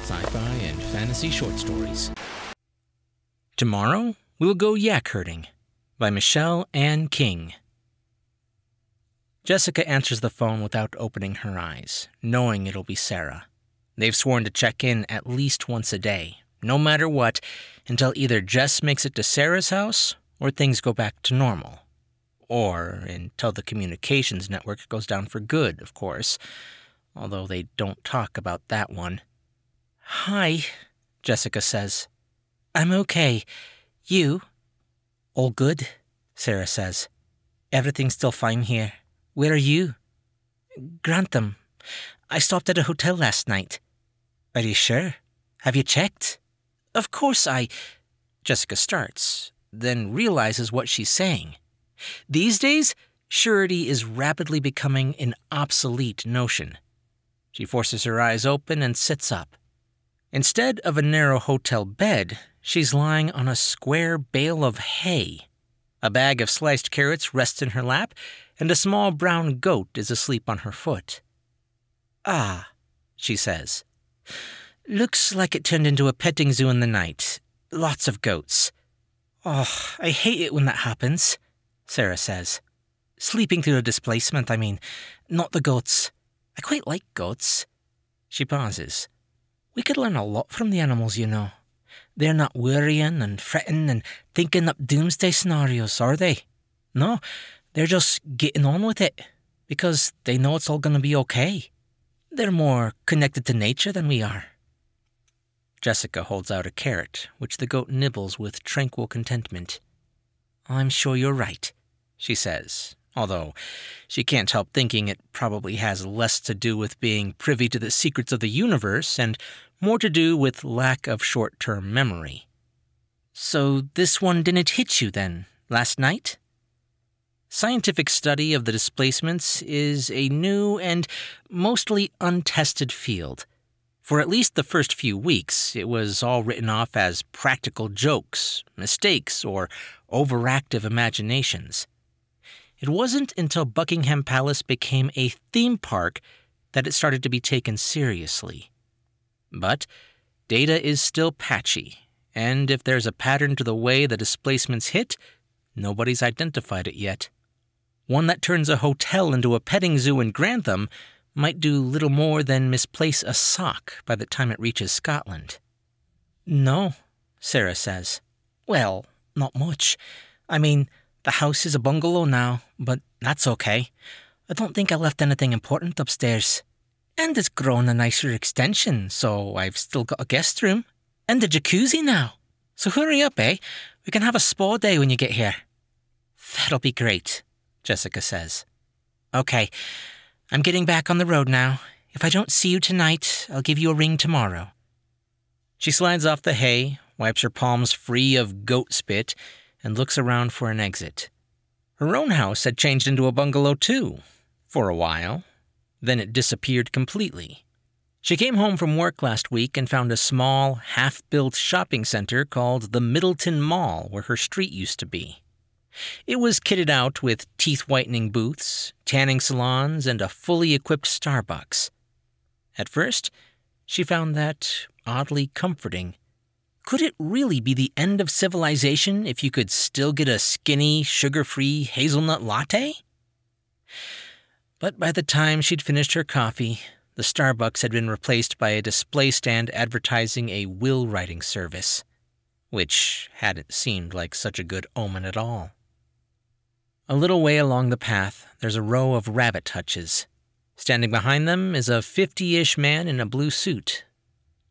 sci-fi and fantasy short stories. Tomorrow, we will go yak herding by Michelle Ann King. Jessica answers the phone without opening her eyes, knowing it'll be Sarah. They've sworn to check in at least once a day, no matter what, until either Jess makes it to Sarah's house or things go back to normal. Or until the communications network goes down for good, of course, although they don't talk about that one. "Hi," Jessica says. "I'm okay. You?" "All good," Sarah says. "Everything's still fine here. Where are you?" "Grantham. I stopped at a hotel last night." "Are you sure? Have you checked?" "Of course Jessica starts, then realizes what she's saying. These days, surety is rapidly becoming an obsolete notion. She forces her eyes open and sits up. Instead of a narrow hotel bed, she's lying on a square bale of hay. A bag of sliced carrots rests in her lap, and a small brown goat is asleep on her foot. "Ah," she says. "Looks like it turned into a petting zoo in the night. Lots of goats." "Oh, I hate it when that happens," Sarah says. "Sleeping through a displacement, I mean, not the goats. I quite like goats." She pauses. "We could learn a lot from the animals, you know. They're not worrying and fretting and thinking up doomsday scenarios, are they? No, they're just getting on with it, because they know it's all going to be okay. They're more connected to nature than we are." Jessica holds out a carrot, which the goat nibbles with tranquil contentment. "I'm sure you're right," she says, although she can't help thinking it probably has less to do with being privy to the secrets of the universe and more to do with lack of short-term memory. "So this one didn't hit you then, last night?" Scientific study of the displacements is a new and mostly untested field. For at least the first few weeks, it was all written off as practical jokes, mistakes, or overactive imaginations. It wasn't until Buckingham Palace became a theme park that it started to be taken seriously. But data is still patchy, and if there's a pattern to the way the displacements hit, nobody's identified it yet. One that turns a hotel into a petting zoo in Grantham might do little more than misplace a sock by the time it reaches Scotland. "No," Sarah says. "Well, not much. I mean, the house is a bungalow now, but that's okay. I don't think I left anything important upstairs. And it's grown a nicer extension, so I've still got a guest room. And a jacuzzi now. So hurry up, eh? We can have a spa day when you get here." "That'll be great," Jessica says. "Okay, I'm getting back on the road now. If I don't see you tonight, I'll give you a ring tomorrow." She slides off the hay, wipes her palms free of goat spit, and looks around for an exit. Her own house had changed into a bungalow too, for a while. Then it disappeared completely. She came home from work last week and found a small, half-built shopping center called the Middleton Mall where her street used to be. It was kitted out with teeth-whitening booths, tanning salons, and a fully equipped Starbucks. At first, she found that oddly comforting. Could it really be the end of civilization if you could still get a skinny, sugar-free hazelnut latte? But by the time she'd finished her coffee, the Starbucks had been replaced by a display stand advertising a will-writing service, which hadn't seemed like such a good omen at all. A little way along the path, there's a row of rabbit hutches. Standing behind them is a 50-ish man in a blue suit.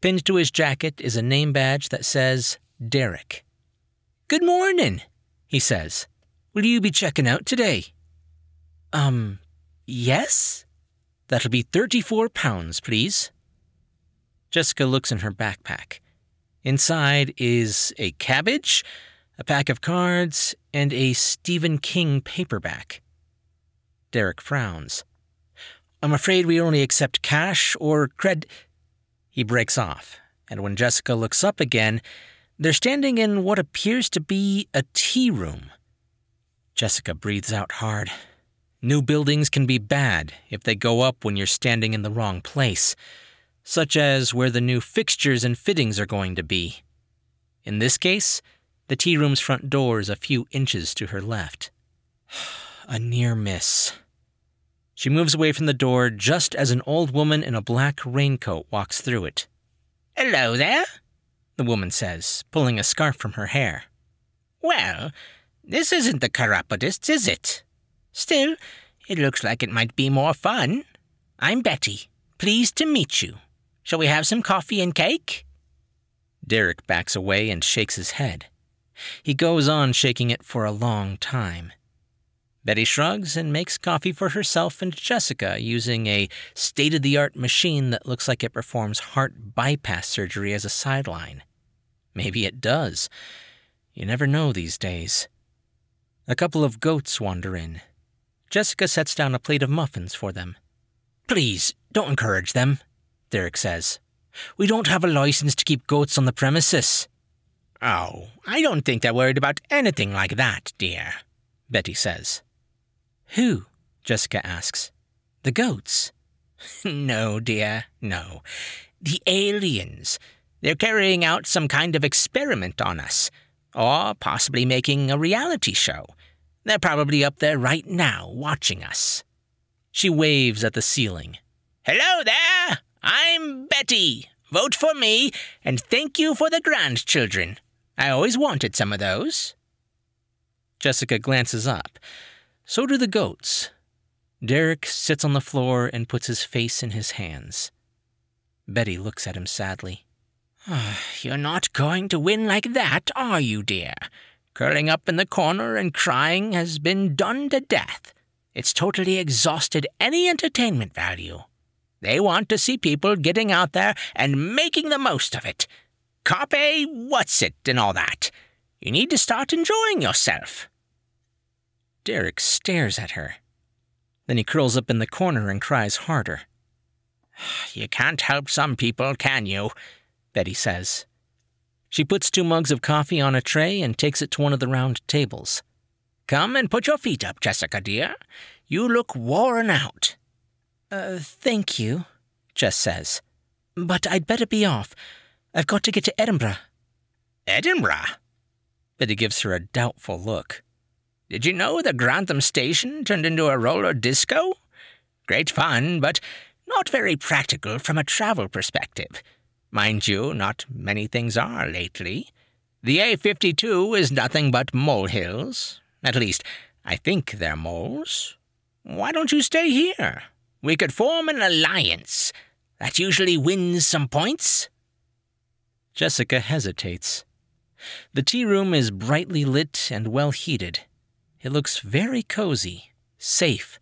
Pinned to his jacket is a name badge that says Derek. "Good morning," he says. "Will you be checking out today?" Yes? That'll be £34, please." Jessica looks in her backpack. Inside is a cabbage, a pack of cards, and a Stephen King paperback. Derek frowns. "I'm afraid we only accept cash or He breaks off, and when Jessica looks up again, they're standing in what appears to be a tea room. Jessica breathes out hard. New buildings can be bad if they go up when you're standing in the wrong place. such as where the new fixtures and fittings are going to be. In this case, the tea room's front door is a few inches to her left. A near miss. She moves away from the door just as an old woman in a black raincoat walks through it. "Hello there," the woman says, pulling a scarf from her hair. "Well, this isn't the chiropodists, is it? Still, it looks like it might be more fun. I'm Betty. Pleased to meet you. Shall we have some coffee and cake?" Derek backs away and shakes his head. He goes on shaking it for a long time. Betty shrugs and makes coffee for herself and Jessica using a state-of-the-art machine that looks like it performs heart bypass surgery as a sideline. Maybe it does. You never know these days. A couple of goats wander in. Jessica sets down a plate of muffins for them. "Please, don't encourage them," Derek says. "We don't have a license to keep goats on the premises." "Oh, I don't think they're worried about anything like that, dear," Betty says. "Who?" Jessica asks. "The goats." "No, dear, no. The aliens. They're carrying out some kind of experiment on us, or possibly making a reality show. They're probably up there right now watching us." She waves at the ceiling. "Hello there! I'm Betty. Vote for me, and thank you for the grandchildren. I always wanted some of those." Jessica glances up. So do the goats. Derek sits on the floor and puts his face in his hands. Betty looks at him sadly. "You're not going to win like that, are you, dear? Curling up in the corner and crying has been done to death. It's totally exhausted any entertainment value. They want to see people getting out there and making the most of it. Carpe what's it and all that. You need to start enjoying yourself." Derek stares at her. Then he curls up in the corner and cries harder. "You can't help some people, can you?" Betty says. She puts 2 mugs of coffee on a tray and takes it to one of the round tables. "Come and put your feet up, Jessica, dear. You look worn out." Thank you," Jess says. "But I'd better be off. I've got to get to Edinburgh." "Edinburgh?" Betty gives her a doubtful look. "Did you know the Grantham station turned into a roller disco? Great fun, but not very practical from a travel perspective. Mind you, not many things are lately. The A52 is nothing but molehills. At least, I think they're moles. Why don't you stay here? We could form an alliance. That usually wins some points." Jessica hesitates. The tea room is brightly lit and well heated. It looks very cozy, safe,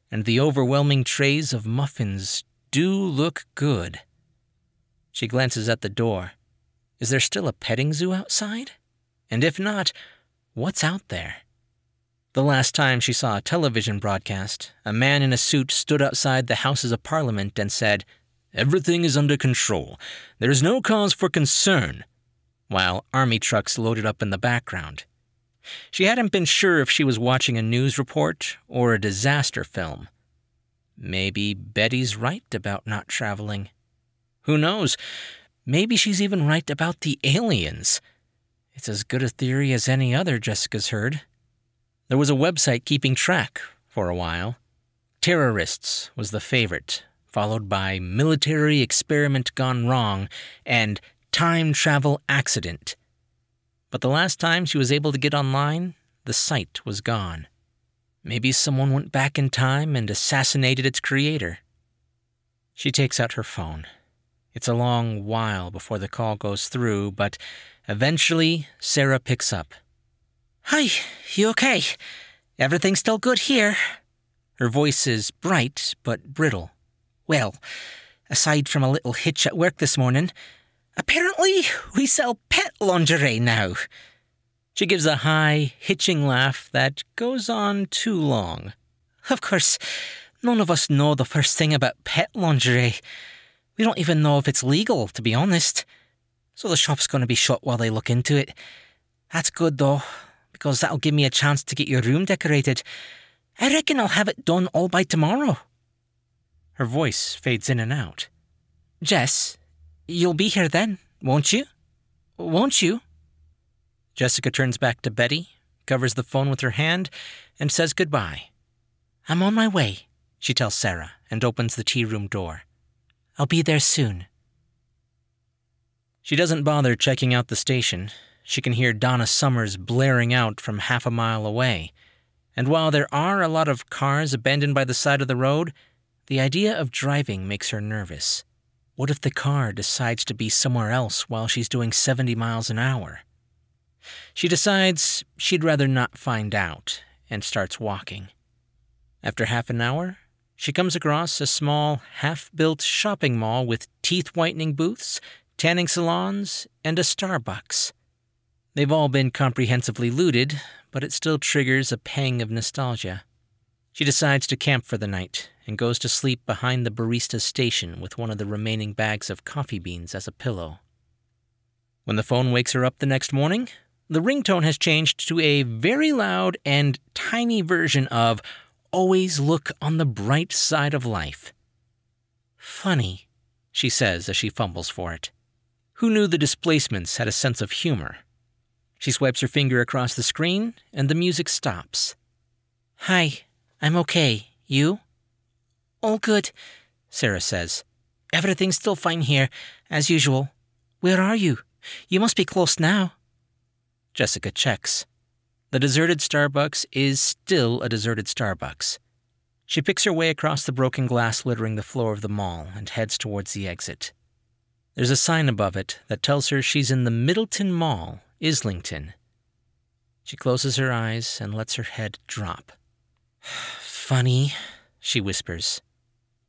and the overwhelming trays of muffins do look good. She glances at the door. Is there still a petting zoo outside? And if not, what's out there? The last time she saw a television broadcast, a man in a suit stood outside the Houses of Parliament and said, "Everything is under control. There is no cause for concern," while army trucks loaded up in the background. She hadn't been sure if she was watching a news report or a disaster film. Maybe Betty's right about not traveling. Who knows? Maybe she's even right about the aliens. It's as good a theory as any other Jessica's heard. There was a website keeping track for a while. Terrorists was the favorite, followed by military experiment gone wrong and time travel accident. But the last time she was able to get online, the site was gone. Maybe someone went back in time and assassinated its creator. She takes out her phone. It's a long while before the call goes through, but eventually Sarah picks up. "Hi, you okay? Everything's still good here?" Her voice is bright but brittle. "Well, aside from a little hitch at work this morning, apparently we sell pet lingerie now." She gives a high, hitching laugh that goes on too long. "Of course, none of us know the first thing about pet lingerie. We don't even know if it's legal, to be honest. So the shop's going to be shut while they look into it. That's good, though, because that'll give me a chance to get your room decorated. I reckon I'll have it done all by tomorrow." Her voice fades in and out. Jess, you'll be here then, won't you? Won't you? Jessica turns back to Betty, covers the phone with her hand, and says goodbye. I'm on my way, she tells Sarah, and opens the tea room door. I'll be there soon. She doesn't bother checking out the station. She can hear Donna Summers blaring out from half a mile away. And while there are a lot of cars abandoned by the side of the road, the idea of driving makes her nervous. What if the car decides to be somewhere else while she's doing 70 miles an hour? She decides she'd rather not find out and starts walking. After half an hour, she comes across a small, half-built shopping mall with teeth-whitening booths, tanning salons, and a Starbucks. They've all been comprehensively looted, but it still triggers a pang of nostalgia. She decides to camp for the night and goes to sleep behind the barista's station with one of the remaining bags of coffee beans as a pillow. When the phone wakes her up the next morning, the ringtone has changed to a very loud and tiny version of "Always look on the bright side of life." Funny, she says as she fumbles for it. Who knew the Displacements had a sense of humor? She swipes her finger across the screen, and the music stops. Hi, I'm okay. You? All good, Sarah says. Everything's still fine here, as usual. Where are you? You must be close now. Jessica checks. The deserted Starbucks is still a deserted Starbucks. She picks her way across the broken glass littering the floor of the mall and heads towards the exit. There's a sign above it that tells her she's in the Middleton Mall, Islington. She closes her eyes and lets her head drop. Funny, she whispers.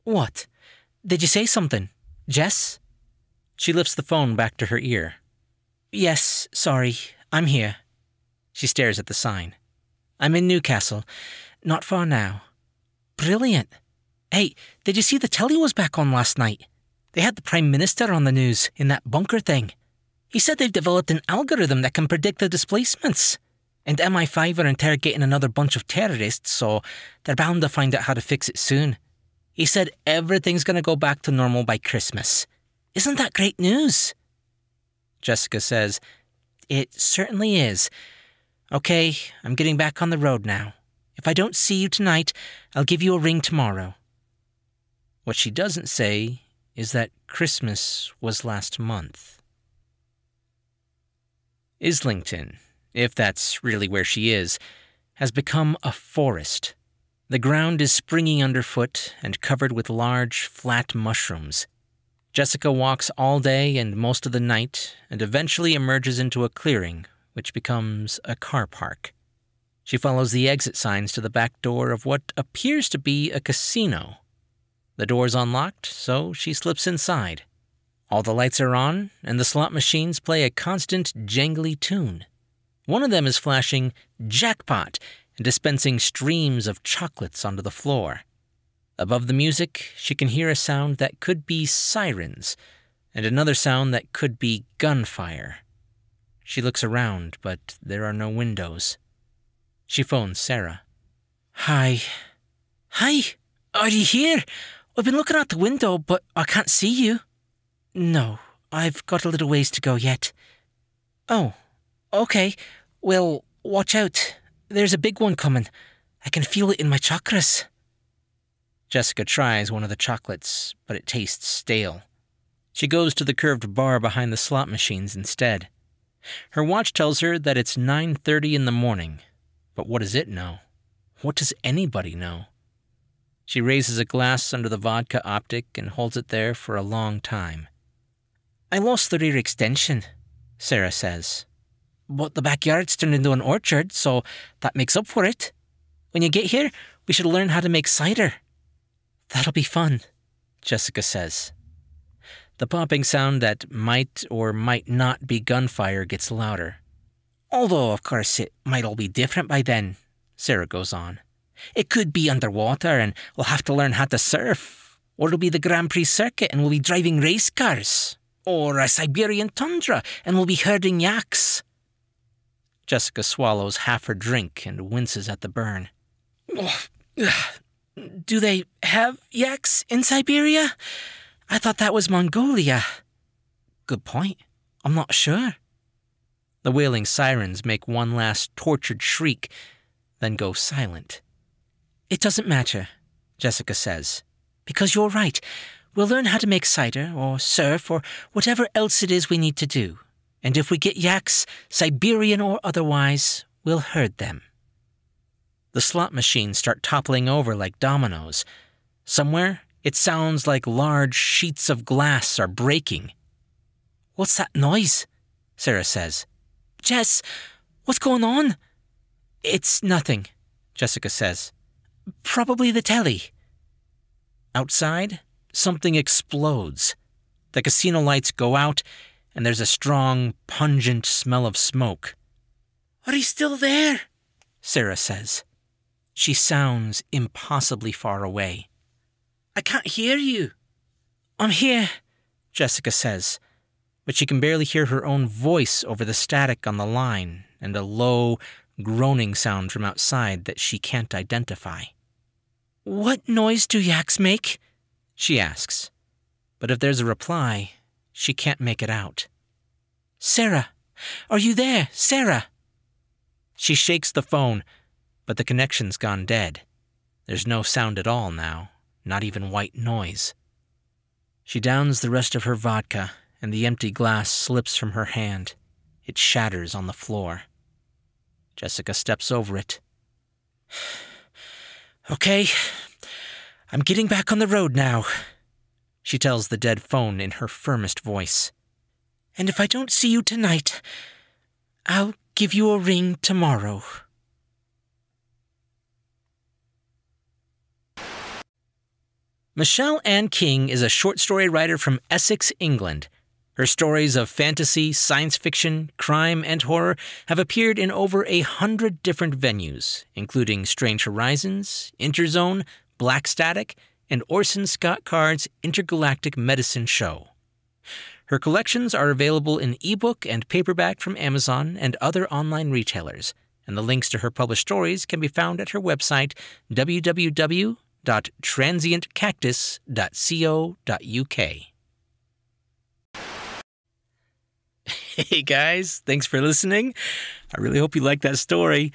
What? Did you say something? Jess? She lifts the phone back to her ear. Yes, sorry, I'm here. She stares at the sign. I'm in Newcastle, not far now. Brilliant. Hey, did you see the telly was back on last night? They had the Prime Minister on the news in that bunker thing. He said they've developed an algorithm that can predict the displacements. And MI5 are interrogating another bunch of terrorists, so they're bound to find out how to fix it soon. He said everything's going to go back to normal by Christmas. Isn't that great news? Jessica says, It certainly is. Okay, I'm getting back on the road now. If I don't see you tonight, I'll give you a ring tomorrow. What she doesn't say is that Christmas was last month. Islington, if that's really where she is, has become a forest. The ground is springy underfoot and covered with large, flat mushrooms. Jessica walks all day and most of the night and eventually emerges into a clearing, which becomes a car park. She follows the exit signs to the back door of what appears to be a casino. The door's unlocked, so she slips inside. All the lights are on, and the slot machines play a constant, jangly tune. One of them is flashing jackpot and dispensing streams of chocolates onto the floor. Above the music, she can hear a sound that could be sirens, and another sound that could be gunfire. She looks around, but there are no windows. She phones Sarah. Hi. Hi, are you here? I've been looking out the window, but I can't see you. No, I've got a little ways to go yet. Oh, okay. Well, watch out. There's a big one coming. I can feel it in my chakras. Jessica tries one of the chocolates, but it tastes stale. She goes to the curved bar behind the slot machines instead. Her watch tells her that it's 9:30 in the morning, but what does it know? What does anybody know? She raises a glass under the vodka optic and holds it there for a long time. I lost the rear extension, Sarah says. But the backyard's turned into an orchard, so that makes up for it. When you get here, we should learn how to make cider. That'll be fun, Jessica says. The popping sound that might or might not be gunfire gets louder. Although, of course, it might all be different by then, Sarah goes on. It could be underwater and we'll have to learn how to surf. Or it'll be the Grand Prix circuit and we'll be driving race cars. Or a Siberian tundra and we'll be herding yaks. Jessica swallows half her drink and winces at the burn. Do they have yaks in Siberia? I thought that was Mongolia. Good point. I'm not sure. The wailing sirens make one last tortured shriek, then go silent. It doesn't matter, Jessica says, because you're right. We'll learn how to make cider or surf or whatever else it is we need to do. And if we get yaks, Siberian or otherwise, we'll herd them. The slot machines start toppling over like dominoes. Somewhere, it sounds like large sheets of glass are breaking. What's that noise? Sarah says. Jess, what's going on? It's nothing, Jessica says. Probably the telly. Outside, something explodes. The casino lights go out, and there's a strong, pungent smell of smoke. Are you still there? Sarah says. She sounds impossibly far away. I can't hear you. I'm here, Jessica says, but she can barely hear her own voice over the static on the line and a low, groaning sound from outside that she can't identify. What noise do yaks make? She asks, but if there's a reply, she can't make it out. Sarah, are you there, Sarah? She shakes the phone, but the connection's gone dead. There's no sound at all now, not even white noise. She downs the rest of her vodka, and the empty glass slips from her hand. It shatters on the floor. Jessica steps over it. Okay, I'm getting back on the road now, she tells the dead phone in her firmest voice. And if I don't see you tonight, I'll give you a ring tomorrow. Michelle Ann King is a short story writer from Essex, England. Her stories of fantasy, science fiction, crime, and horror have appeared in over 100 different venues, including Strange Horizons, Interzone, Black Static, and Orson Scott Card's Intergalactic Medicine Show. Her collections are available in ebook and paperback from Amazon and other online retailers, and the links to her published stories can be found at her website, www.transientcactus.co.uk. Hey guys, thanks for listening. I really hope you liked that story.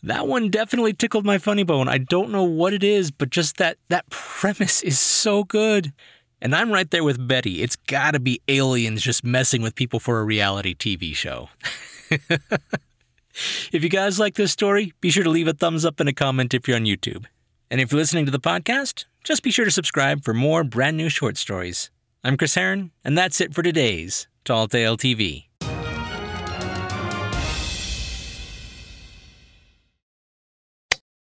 That one definitely tickled my funny bone. I don't know what it is, but just that premise is so good. And I'm right there with Betty. It's gotta be aliens just messing with people for a reality TV show. If you guys like this story, be sure to leave a thumbs up and a comment if you're on YouTube. And if you're listening to the podcast, just be sure to subscribe for more brand new short stories. I'm Chris Herron, and that's it for today's Tall Tale TV.